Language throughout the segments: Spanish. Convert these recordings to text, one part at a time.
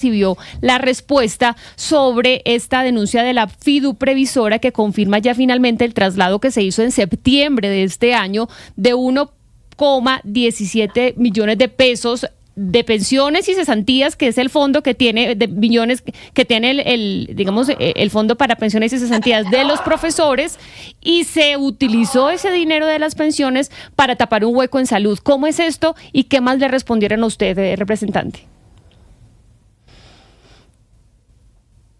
recibió la respuesta sobre esta denuncia de la fiduprevisora que confirma ya finalmente el traslado que se hizo en septiembre de este año de 1,17 millones de pesos de pensiones y cesantías, que es el fondo que tiene de millones que tiene el fondo para pensiones y cesantías de los profesores, y se utilizó ese dinero de las pensiones para tapar un hueco en salud. ¿Cómo es esto y qué más le respondieron a usted, representante?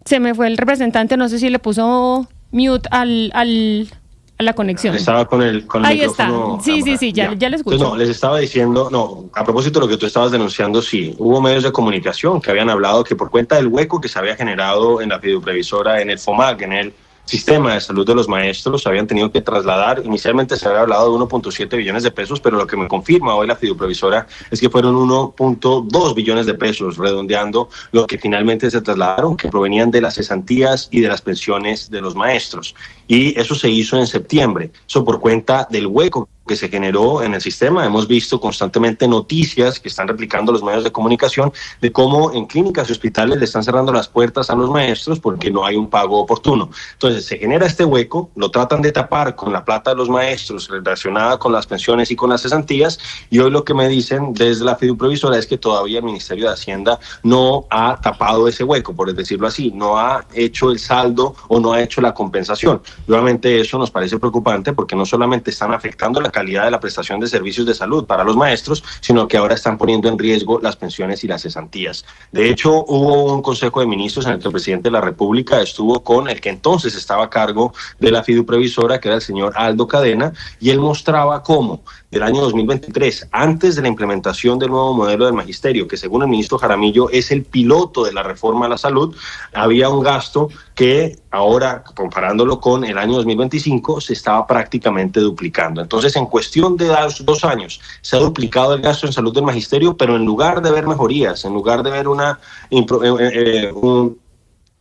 Se me fue el representante, no sé si le puso mute a la conexión. Estaba con el Ahí micrófono. está. Sí, ya les escucho. Entonces, les estaba diciendo, a propósito de lo que tú estabas denunciando, sí, hubo medios de comunicación que habían hablado que por cuenta del hueco que se había generado en la fiduprevisora, en el FOMAC, en el sistema de salud de los maestros, habían tenido que trasladar. Inicialmente se había hablado de 1.7 billones de pesos, pero lo que me confirma hoy la fiduprevisora es que fueron 1.2 billones de pesos, redondeando lo que finalmente se trasladaron, que provenían de las cesantías y de las pensiones de los maestros. Y eso se hizo en septiembre, eso por cuenta del hueco que se generó en el sistema. Hemos visto constantemente noticias que están replicando los medios de comunicación de cómo en clínicas y hospitales le están cerrando las puertas a los maestros porque no hay un pago oportuno. Entonces se genera este hueco, lo tratan de tapar con la plata de los maestros relacionada con las pensiones y con las cesantías, y hoy lo que me dicen desde la fiduprevisora es que todavía el Ministerio de Hacienda no ha tapado ese hueco, por decirlo así, no ha hecho el saldo o no ha hecho la compensación. Obviamente eso nos parece preocupante porque no solamente están afectando la calidad de la prestación de servicios de salud para los maestros, sino que ahora están poniendo en riesgo las pensiones y las cesantías. De hecho, hubo un Consejo de Ministros en el que el presidente de la República estuvo con el que entonces estaba a cargo de la fiduprevisora, que era el señor Aldo Cadena, y él mostraba cómo del año 2023, antes de la implementación del nuevo modelo del magisterio, que según el ministro Jaramillo es el piloto de la reforma a la salud, había un gasto que ahora, comparándolo con el año 2025, se estaba prácticamente duplicando. Entonces, en cuestión de 2 años, se ha duplicado el gasto en salud del magisterio, pero en lugar de ver mejorías, en lugar de ver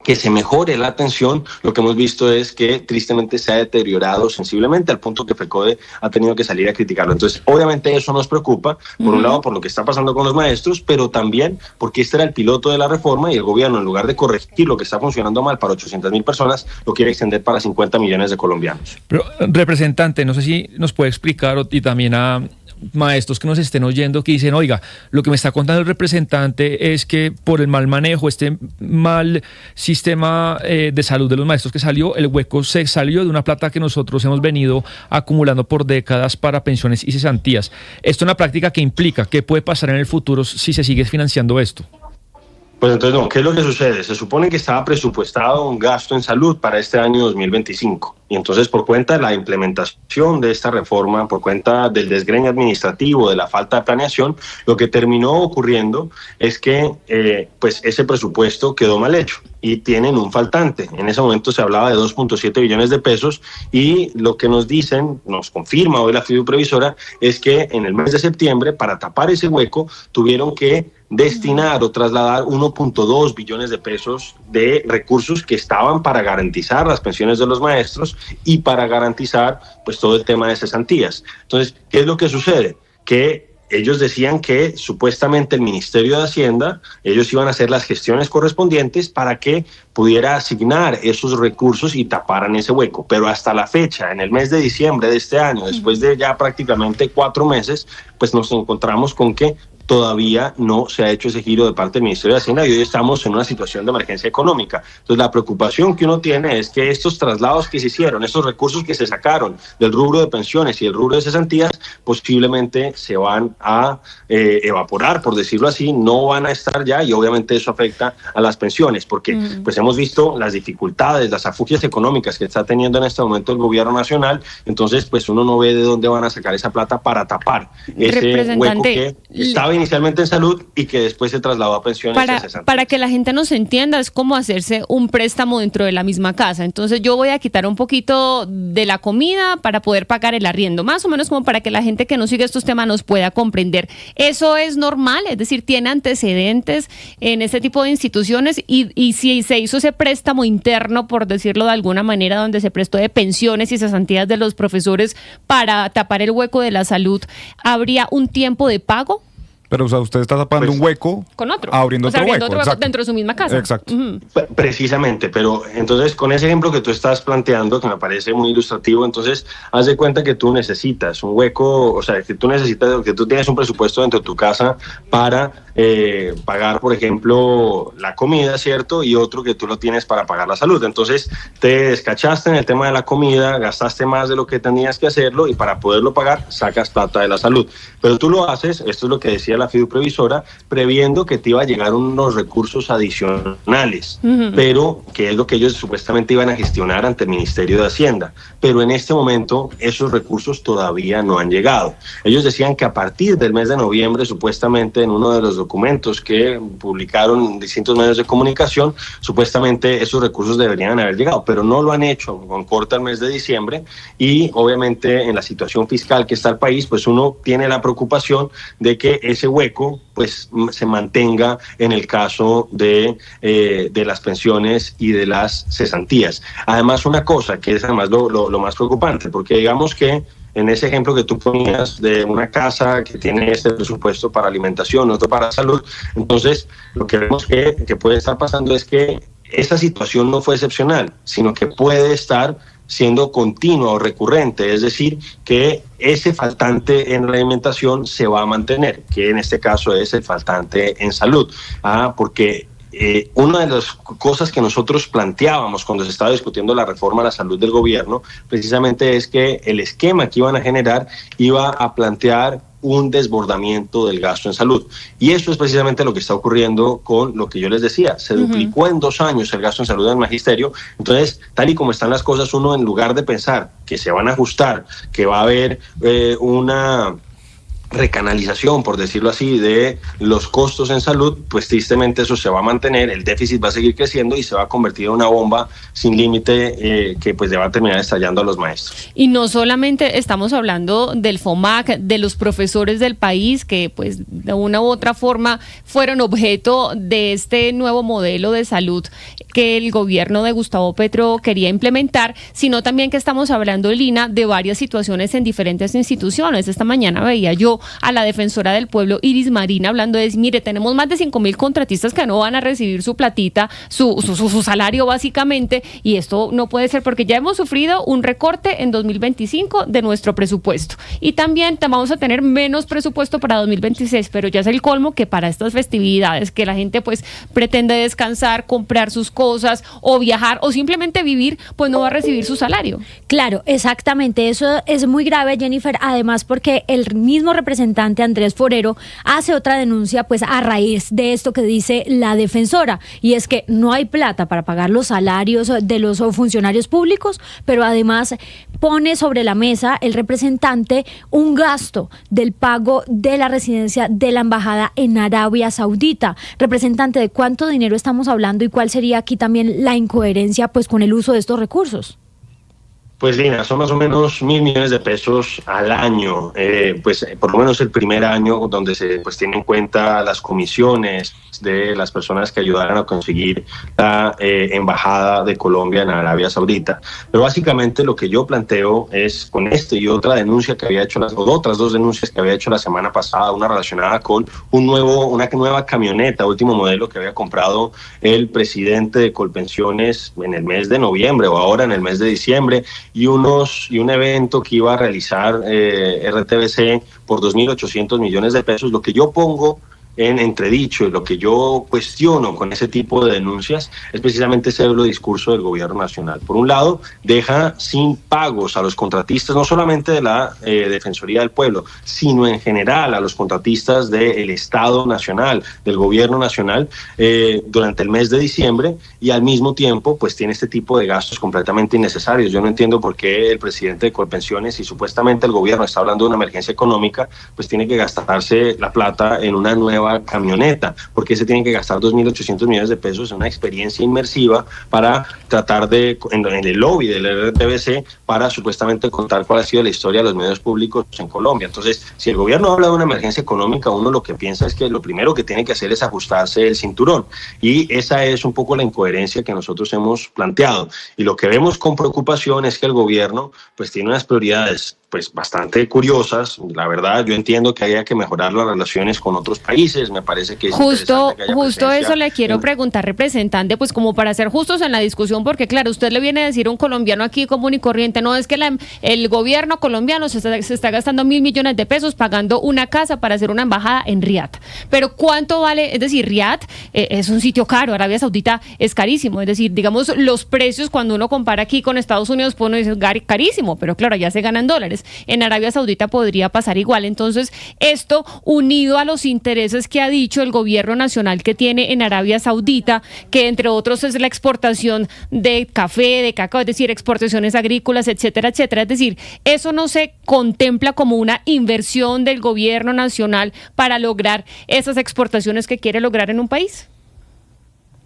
que se mejore la atención, lo que hemos visto es que tristemente se ha deteriorado sensiblemente al punto que FECODE ha tenido que salir a criticarlo. Entonces, obviamente eso nos preocupa, por un lado por lo que está pasando con los maestros, pero también porque este era el piloto de la reforma y el gobierno, en lugar de corregir lo que está funcionando mal para 800,000 personas, lo quiere extender para 50 millones de colombianos. Pero, representante, no sé si nos puede explicar y también a maestros que nos estén oyendo que dicen, oiga, lo que me está contando el representante es que por el mal manejo, este mal sistema de salud de los maestros que salió, el hueco se salió de una plata que nosotros hemos venido acumulando por décadas para pensiones y cesantías. Esto es una práctica que implica qué puede pasar en el futuro si se sigue financiando esto. Pues entonces, ¿qué es lo que sucede? Se supone que estaba presupuestado un gasto en salud para este año 2025. Y entonces, por cuenta de la implementación de esta reforma, por cuenta del desgreño administrativo, de la falta de planeación, lo que terminó ocurriendo es que pues ese presupuesto quedó mal hecho y tienen un faltante. En ese momento se hablaba de 2.7 billones de pesos y lo que nos dicen, nos confirma hoy la fiduprevisora, es que en el mes de septiembre, para tapar ese hueco, tuvieron que destinar o trasladar 1.2 billones de pesos de recursos que estaban para garantizar las pensiones de los maestros y para garantizar pues todo el tema de cesantías. Entonces, ¿qué es lo que sucede? Que ellos decían que supuestamente el Ministerio de Hacienda, ellos iban a hacer las gestiones correspondientes para que pudiera asignar esos recursos y taparan ese hueco. Pero hasta la fecha, en el mes de diciembre de este año, después de ya prácticamente 4 meses, pues nos encontramos con que todavía no se ha hecho ese giro de parte del Ministerio de Hacienda y hoy estamos en una situación de emergencia económica. Entonces, la preocupación que uno tiene es que estos traslados que se hicieron, estos recursos que se sacaron del rubro de pensiones y del rubro de cesantías, posiblemente se van a evaporar, por decirlo así, no van a estar ya y obviamente eso afecta a las pensiones porque pues hemos visto las dificultades, las afugias económicas que está teniendo en este momento el gobierno nacional, entonces pues uno no ve de dónde van a sacar esa plata para tapar ese hueco que estaba inicialmente en salud y que después se trasladó a pensiones y a cesantías. Para que la gente nos entienda, es como hacerse un préstamo dentro de la misma casa. Entonces yo voy a quitar un poquito de la comida para poder pagar el arriendo, más o menos como para que la gente que no sigue estos temas nos pueda comprender. ¿Eso es normal? Es decir, ¿tiene antecedentes en este tipo de instituciones? Y si se hizo ese préstamo interno, por decirlo de alguna manera, donde se prestó de pensiones y cesantías de los profesores para tapar el hueco de la salud, ¿habría un tiempo de pago? Pero, o sea, usted está tapando Pues, un hueco Con otro. abriendo O sea, otro abriendo hueco. otro hueco Exacto. dentro de su misma casa. Exacto. Precisamente, pero entonces con ese ejemplo que tú estás planteando, que me parece muy ilustrativo, entonces haz de cuenta que tú necesitas un hueco, o sea, que tú tienes un presupuesto dentro de tu casa para pagar, por ejemplo, la comida, ¿cierto? Y otro que tú lo tienes para pagar la salud. Entonces te descachaste en el tema de la comida, gastaste más de lo que tenías que hacerlo y para poderlo pagar sacas plata de la salud. Pero tú lo haces, esto es lo que decía la fiduprevisora, previendo que te iba a llegar unos recursos adicionales, pero que es lo que ellos supuestamente iban a gestionar ante el Ministerio de Hacienda. Pero en este momento esos recursos todavía no han llegado. Ellos decían que a partir del mes de noviembre, supuestamente en uno de los documentos que publicaron distintos medios de comunicación, supuestamente esos recursos deberían haber llegado, pero no lo han hecho con corte al mes de diciembre y obviamente en la situación fiscal que está el país, pues uno tiene la preocupación de que ese hueco pues se mantenga en el caso de las pensiones y de las cesantías. Además, una cosa que es además lo más preocupante, porque digamos que en ese ejemplo que tú ponías de una casa que tiene este presupuesto para alimentación, otro para salud, entonces lo que vemos que puede estar pasando es que esa situación no fue excepcional, sino que puede estar siendo continua o recurrente, es decir, que ese faltante en la alimentación se va a mantener, que en este caso es el faltante en salud, porque una de las cosas que nosotros planteábamos cuando se estaba discutiendo la reforma a la salud del gobierno, precisamente es que el esquema que iban a generar iba a plantear un desbordamiento del gasto en salud. Y eso es precisamente lo que está ocurriendo con lo que yo les decía. Se duplicó en 2 años el gasto en salud del magisterio. Entonces, tal y como están las cosas, uno en lugar de pensar que se van a ajustar, que va a haber una recanalización, por decirlo así, de los costos en salud, pues tristemente eso se va a mantener, el déficit va a seguir creciendo y se va a convertir en una bomba sin límite que pues le va a terminar estallando a los maestros. Y no solamente estamos hablando del FOMAC, de los profesores del país que pues de una u otra forma fueron objeto de este nuevo modelo de salud que el gobierno de Gustavo Petro quería implementar, sino también que estamos hablando, Lina, de varias situaciones en diferentes instituciones. Esta mañana veía yo a la defensora del pueblo, Iris Marín, hablando de, mire, tenemos más de 5.000 contratistas que no van a recibir su platita, su salario básicamente, y esto no puede ser porque ya hemos sufrido un recorte en 2025 de nuestro presupuesto. Y también vamos a tener menos presupuesto para 2026, pero ya es el colmo que para estas festividades que la gente pues pretende descansar, comprar sus cosas o viajar o simplemente vivir, pues no va a recibir su salario. Claro, exactamente. Eso es muy grave, Jennifer, además porque el mismo representante Andrés Forero hace otra denuncia pues a raíz de esto que dice la defensora, y es que no hay plata para pagar los salarios de los funcionarios públicos, pero además pone sobre la mesa el representante un gasto del pago de la residencia de la embajada en Arabia Saudita. Representante, ¿de cuánto dinero estamos hablando y cuál sería aquí también la incoherencia pues con el uso de estos recursos? Pues Lina, son más o menos 1.000 millones de pesos al año, pues por lo menos el primer año donde se pues tiene en cuenta las comisiones de las personas que ayudaron a conseguir la embajada de Colombia en Arabia Saudita. Pero básicamente lo que yo planteo es con este y otra denuncia que había hecho, otras 2 denuncias que había hecho la semana pasada, una relacionada con una nueva camioneta, último modelo que había comprado el presidente de Colpensiones en el mes de noviembre o ahora en el mes de diciembre, y un evento que iba a realizar RTBC por 2.800 millones de pesos. Lo que yo pongo en entredicho y lo que yo cuestiono con ese tipo de denuncias es precisamente ese doble discurso del gobierno nacional. Por un lado, deja sin pagos a los contratistas, no solamente de la Defensoría del Pueblo, sino en general a los contratistas del Estado Nacional, del gobierno nacional, durante el mes de diciembre, y al mismo tiempo pues tiene este tipo de gastos completamente innecesarios. Yo no entiendo por qué el presidente de Colpensiones, y supuestamente el gobierno está hablando de una emergencia económica, pues tiene que gastarse la plata en una nueva camioneta, porque se tienen que gastar 2.800 millones de pesos en una experiencia inmersiva para tratar en el lobby del RTBC para supuestamente contar cuál ha sido la historia de los medios públicos en Colombia. Entonces, si el gobierno habla de una emergencia económica, uno lo que piensa es que lo primero que tiene que hacer es ajustarse el cinturón, y esa es un poco la incoherencia que nosotros hemos planteado. Y lo que vemos con preocupación es que el gobierno pues tiene unas prioridades pues bastante curiosas. La verdad, yo entiendo que haya que mejorar las relaciones con otros países, me parece que es justo que haya eso le quiero preguntar, representante, pues como para ser justos en la discusión, porque claro, usted le viene a decir a un colombiano aquí común y corriente, no es que el gobierno colombiano se está gastando 1.000 millones de pesos pagando una casa para hacer una embajada en Riad, pero ¿cuánto vale? Es decir, Riad es un sitio caro, Arabia Saudita es carísimo, es decir, digamos, los precios cuando uno compara aquí con Estados Unidos, pues uno dice carísimo, pero claro, ya se ganan dólares. En Arabia Saudita podría pasar igual. Entonces, esto unido a los intereses que ha dicho el gobierno nacional que tiene en Arabia Saudita, que entre otros es la exportación de café, de cacao, es decir, exportaciones agrícolas, etcétera, etcétera. Es decir, eso no se contempla como una inversión del gobierno nacional para lograr esas exportaciones que quiere lograr en un país.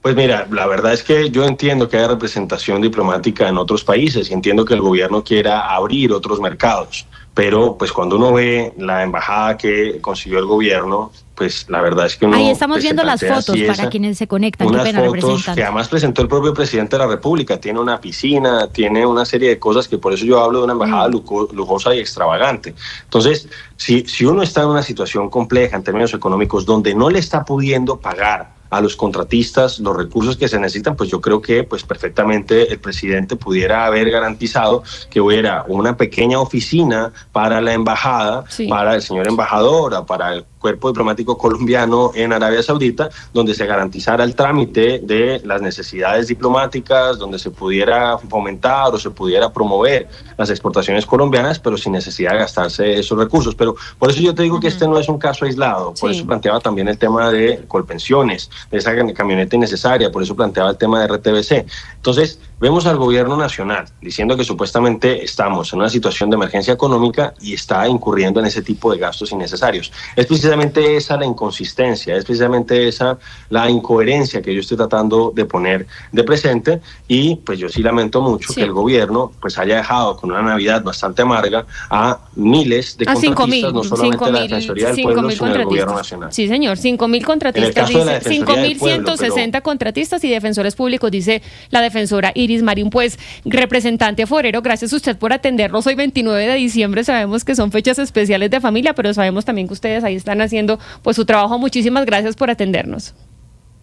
Pues mira, la verdad es que yo entiendo que hay representación diplomática en otros países y entiendo que el gobierno quiera abrir otros mercados, pero pues cuando uno ve la embajada que consiguió el gobierno, pues la verdad es que uno... Ahí estamos pues, viendo las fotos para quienes se conectan. Unas fotos que además presentó el propio presidente de la República. Tiene una piscina, tiene una serie de cosas que por eso yo hablo de una embajada lujosa y extravagante. Entonces, si uno está en una situación compleja en términos económicos donde no le está pudiendo pagar a los contratistas los recursos que se necesitan, pues yo creo que pues perfectamente el presidente pudiera haber garantizado que hubiera una pequeña oficina para la embajada, para el señor embajador, o para el cuerpo diplomático colombiano en Arabia Saudita, donde se garantizara el trámite de las necesidades diplomáticas, donde se pudiera fomentar o se pudiera promover las exportaciones colombianas, pero sin necesidad de gastarse esos recursos. Pero por eso yo te digo que este no es un caso aislado, por eso planteaba también el tema de Colpensiones, de esa camioneta innecesaria, por eso planteaba el tema de RTBC. Entonces, vemos al gobierno nacional diciendo que supuestamente estamos en una situación de emergencia económica y está incurriendo en ese tipo de gastos innecesarios. Es precisamente esa la inconsistencia, es precisamente esa la incoherencia que yo estoy tratando de poner de presente, y pues yo sí lamento mucho que el gobierno pues haya dejado con una Navidad bastante amarga a miles de contratistas, no solamente de la Defensoría del Pueblo, sino del gobierno nacional. Sí, señor, 5.000 contratistas, dice 5.160 contratistas y defensores públicos, dice la defensora Iris Marín. Pues, representante Forero, gracias a usted por atendernos hoy 29 de diciembre. Sabemos que son fechas especiales de familia, pero sabemos también que ustedes ahí están haciendo pues su trabajo. Muchísimas gracias por atendernos.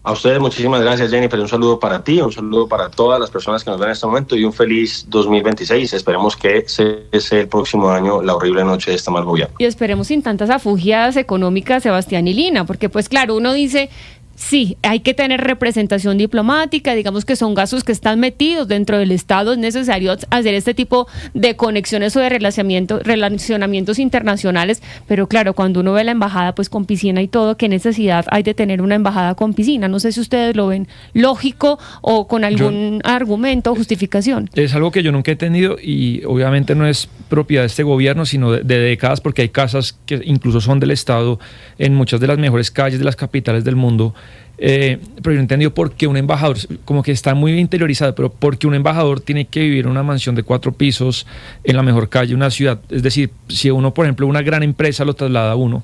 A ustedes muchísimas gracias, Jennifer. Un saludo para ti, un saludo para todas las personas que nos ven en este momento y un feliz 2026. Esperemos que sea el próximo año la horrible noche de este mal gobierno. Y esperemos sin tantas afugiadas económicas, Sebastián y Lina, porque pues claro, uno dice... Sí, hay que tener representación diplomática, digamos que son gastos que están metidos dentro del Estado, es necesario hacer este tipo de conexiones o de relacionamientos internacionales, pero claro, cuando uno ve la embajada pues con piscina y todo, ¿qué necesidad hay de tener una embajada con piscina? No sé si ustedes lo ven lógico o con algún argumento o justificación. Es algo que yo nunca he tenido y obviamente no es propiedad de este gobierno, sino de décadas, porque hay casas que incluso son del Estado en muchas de las mejores calles de las capitales del mundo. Pero yo no he entendido por qué un embajador, como que está muy interiorizado, pero por qué un embajador tiene que vivir en una mansión de 4 pisos en la mejor calle de una ciudad. Es decir, si uno, por ejemplo, una gran empresa lo traslada a uno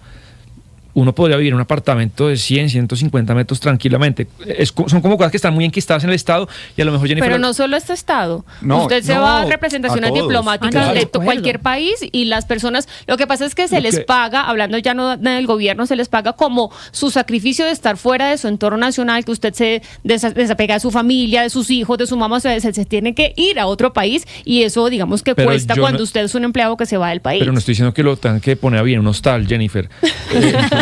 podría vivir en un apartamento de 100, 150 metros tranquilamente. Son como cosas que están muy enquistadas en el Estado y a lo mejor Jennifer... Pero no solo este Estado. Usted se va a representaciones diplomáticas de cualquier país y las personas... Lo que pasa es que se les paga, hablando ya no del gobierno, se les paga como su sacrificio de estar fuera de su entorno nacional, que usted se desapega de su familia, de sus hijos, de su mamá, se tiene que ir a otro país y eso, digamos que cuesta cuando usted es un empleado que se va del país. Pero no estoy diciendo que lo tengan que poner a vivir en un hostal, Jennifer.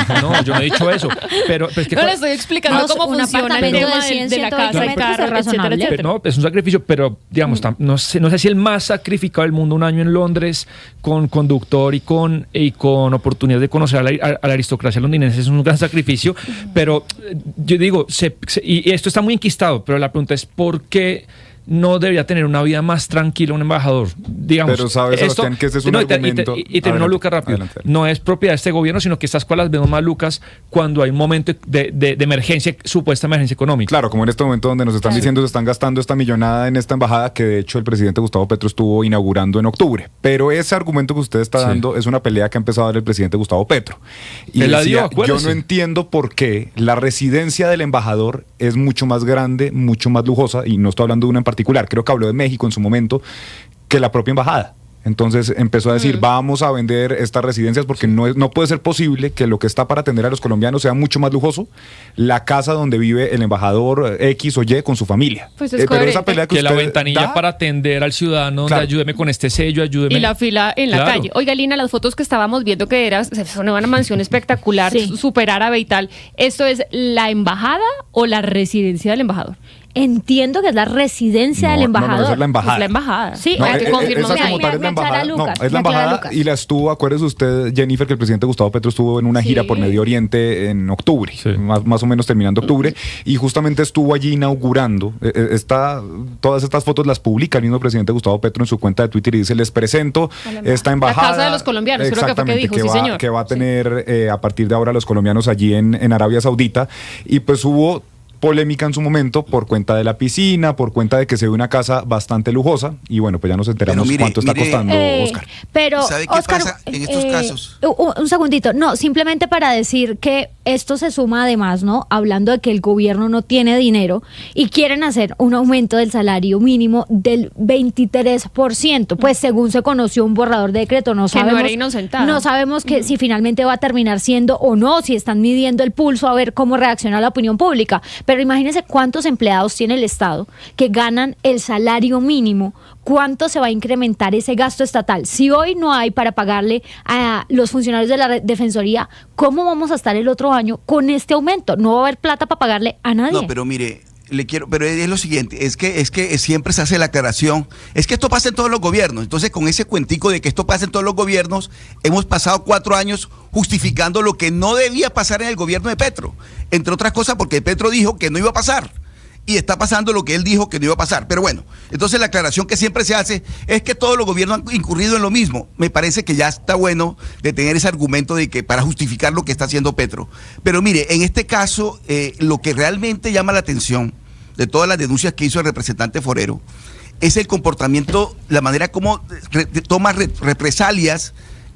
No, yo no he dicho eso. Pero es que no le estoy explicando cómo funciona el tema de la casa, de carro, etcétera. No, es un sacrificio, pero digamos, no sé si el más sacrificado del mundo, un año en Londres con conductor y con oportunidad de conocer a la aristocracia londinense, es un gran sacrificio, pero yo digo, y esto está muy enquistado, pero la pregunta es ¿por qué no debería tener una vida más tranquila un embajador? Digamos, pero sabes, Sebastián, que ese es un argumento. Y termino, Lucas, rápido. Adelante. No es propiedad de este gobierno, sino que estas cosas las vemos más, Lucas, cuando hay un momento de emergencia, supuesta emergencia económica. Claro, como en este momento donde nos están diciendo se están gastando esta millonada en esta embajada que de hecho el presidente Gustavo Petro estuvo inaugurando en octubre. Pero ese argumento que usted está dando es una pelea que ha empezado a dar el presidente Gustavo Petro. Y decía, yo no entiendo por qué la residencia del embajador es mucho más grande, mucho más lujosa, y no estoy hablando de una en particular, creo que habló de México en su momento, que la propia embajada. Entonces empezó a decir, vamos a vender estas residencias porque no puede ser posible que lo que está para atender a los colombianos sea mucho más lujoso la casa donde vive el embajador X o Y con su familia. Pues es pero esa pelea que la ventanilla para atender al ciudadano, claro, ayúdeme con este sello, ayúdeme. Y la fila en la calle. Oiga, Lina, las fotos que estábamos viendo que son una mansión espectacular, súper árabe y tal. ¿Esto es la embajada o la residencia del embajador? Entiendo que es la residencia del embajador. No, es la embajada. Es la embajada. Sí, esa como tal es la embajada. No, es la embajada y la estuvo, acuérdese usted, Jennifer, que el presidente Gustavo Petro estuvo en una gira por Medio Oriente en octubre, más o menos terminando octubre, y justamente estuvo allí inaugurando. Todas estas fotos las publica el mismo presidente Gustavo Petro en su cuenta de Twitter y dice, les presento esta embajada. La casa de los colombianos, creo que fue que dijo, sí señor. Que va a tener a partir de ahora los colombianos allí en Arabia Saudita, y pues hubo polémica en su momento por cuenta de la piscina, por cuenta de que se ve una casa bastante lujosa, y bueno, pues ya nos enteramos cuánto está costando, Oscar. Pero, ¿sabe qué pasa en estos casos? Un segundito, no, simplemente para decir que esto se suma además, ¿no? Hablando de que el gobierno no tiene dinero y quieren hacer un aumento del salario mínimo del 23%, pues según se conoció un borrador de decreto, no sabemos que si finalmente va a terminar siendo o no, si están midiendo el pulso a ver cómo reacciona la opinión pública. Pero imagínense cuántos empleados tiene el Estado que ganan el salario mínimo, cuánto se va a incrementar ese gasto estatal. Si hoy no hay para pagarle a los funcionarios de la Defensoría, ¿cómo vamos a estar el otro año con este aumento? No va a haber plata para pagarle a nadie. No, pero mire, pero es lo siguiente, es que siempre se hace la aclaración, es que esto pasa en todos los gobiernos. Entonces, con ese cuentico de que esto pasa en todos los gobiernos, hemos pasado 4 años justificando lo que no debía pasar en el gobierno de Petro, entre otras cosas porque Petro dijo que no iba a pasar y está pasando lo que él dijo que no iba a pasar. Pero bueno, entonces la aclaración que siempre se hace es que todos los gobiernos han incurrido en lo mismo. Me parece que ya está bueno de tener ese argumento de que para justificar lo que está haciendo Petro. Pero mire, en este caso, lo que realmente llama la atención de todas las denuncias que hizo el representante Forero es el comportamiento, la manera como toma represalias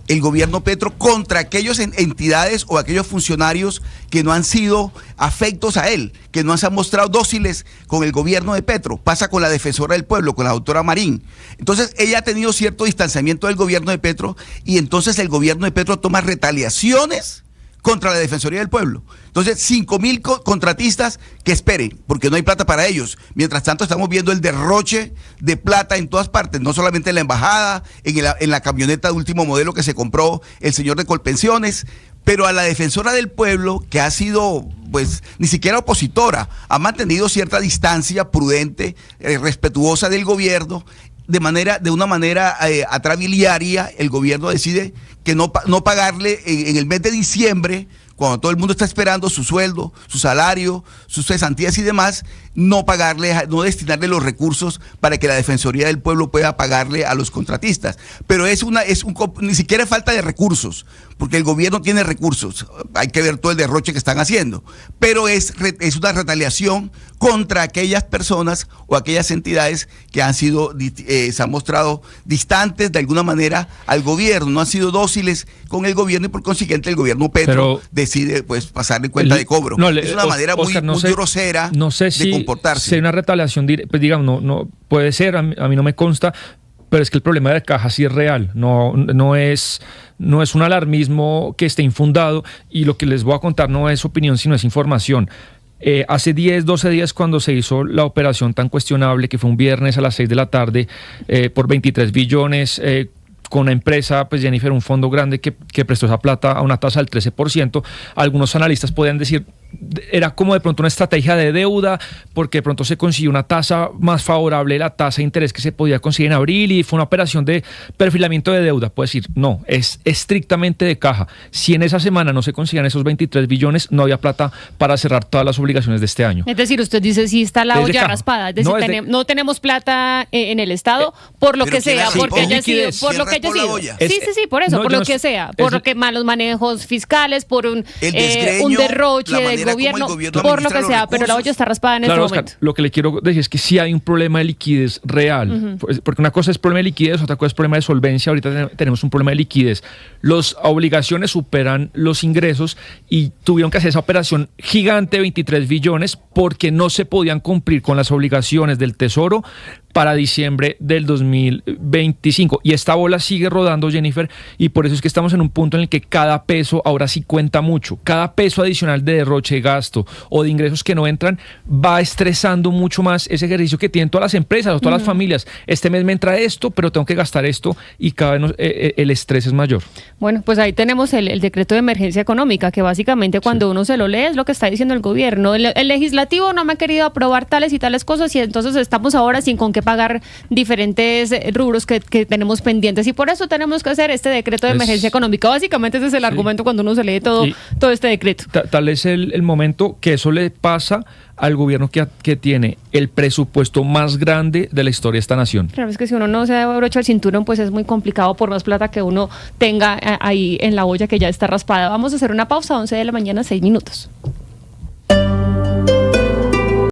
el gobierno Petro contra aquellas entidades o aquellos funcionarios que no han sido afectos a él, que no se han mostrado dóciles con el gobierno de Petro. Pasa con la defensora del pueblo, con la doctora Marín. Entonces ella ha tenido cierto distanciamiento del gobierno de Petro y entonces el gobierno de Petro toma retaliaciones contra la Defensoría del Pueblo. Entonces, 5,000 contratistas que esperen, porque no hay plata para ellos. Mientras tanto, estamos viendo el derroche de plata en todas partes, no solamente en la embajada, en la camioneta de último modelo que se compró el señor de Colpensiones, pero a la Defensora del Pueblo, que ha sido, pues, ni siquiera opositora, ha mantenido cierta distancia prudente, respetuosa del gobierno. De una manera atrabiliaria, el gobierno decide que no pagarle en el mes de diciembre, cuando todo el mundo está esperando su sueldo, su salario, sus cesantías y demás, no destinarle los recursos para que la Defensoría del Pueblo pueda pagarle a los contratistas. Pero ni siquiera falta de recursos, porque el gobierno tiene recursos, hay que ver todo el derroche que están haciendo, pero es una retaliación contra aquellas personas o aquellas entidades que se han mostrado distantes de alguna manera al gobierno, no han sido dóciles con el gobierno y por consiguiente el gobierno Petro decide pues pasarle cuenta de cobro. Es una manera Oscar, muy grosera de comportarse. Si hay una retaliación, pues digamos, no puede ser, a mí no me consta, pero es que el problema de la caja sí es real, no es un alarmismo que esté infundado, y lo que les voy a contar no es opinión, sino es información. Hace 10, 12 días, cuando se hizo la operación tan cuestionable, que fue un viernes a las 6 de la tarde, por 23 billones, con una empresa, pues Jennifer, un fondo grande que prestó esa plata a una tasa del 13%, algunos analistas podían decir, era como de pronto una estrategia de deuda, porque de pronto se consiguió una tasa más favorable de la tasa de interés que se podía conseguir en abril, y fue una operación de perfilamiento de deuda. Puede decir, no, es estrictamente de caja. Si en esa semana no se conseguían esos 23 billones, no había plata para cerrar todas las obligaciones de este año. Es decir, usted dice, si está la olla raspada, es decir, no tenemos plata en el Estado, por lo que sea, porque haya sido, por lo que haya sido. Sí, por eso, por lo que sea, por lo que malos manejos fiscales, por un derroche del gobierno, por lo que sea, pero la olla está raspada en este momento. Oscar, lo que le quiero decir es que sí hay un problema de liquidez real, porque una cosa es problema de liquidez, otra cosa es problema de solvencia. Ahorita tenemos un problema de liquidez. Las obligaciones superan los ingresos y tuvieron que hacer esa operación gigante de 23 billones porque no se podían cumplir con las obligaciones del Tesoro para diciembre del 2025. Y esta bola sigue rodando, Jennifer, y por eso es que estamos en un punto en el que cada peso ahora sí cuenta mucho. Cada peso adicional de derroche, de gasto o de ingresos que no entran va estresando mucho más ese ejercicio que tienen todas las empresas o todas las familias. Este mes me entra esto, pero tengo que gastar esto y cada vez el estrés es mayor. Bueno, pues ahí tenemos el decreto de emergencia económica, que básicamente cuando uno se lo lee es lo que está diciendo el gobierno. El legislativo no me ha querido aprobar tales y tales cosas y entonces estamos ahora sin con qué pagar diferentes rubros que tenemos pendientes y por eso tenemos que hacer este decreto de emergencia económica. Básicamente ese es el argumento cuando uno se lee todo este decreto. Tal es el momento que eso le pasa al gobierno que tiene el presupuesto más grande de la historia de esta nación. Claro, es que si uno no se abrocha el cinturón, pues es muy complicado por más plata que uno tenga ahí en la olla que ya está raspada. Vamos a hacer una pausa, 11 de la mañana, 6 minutos.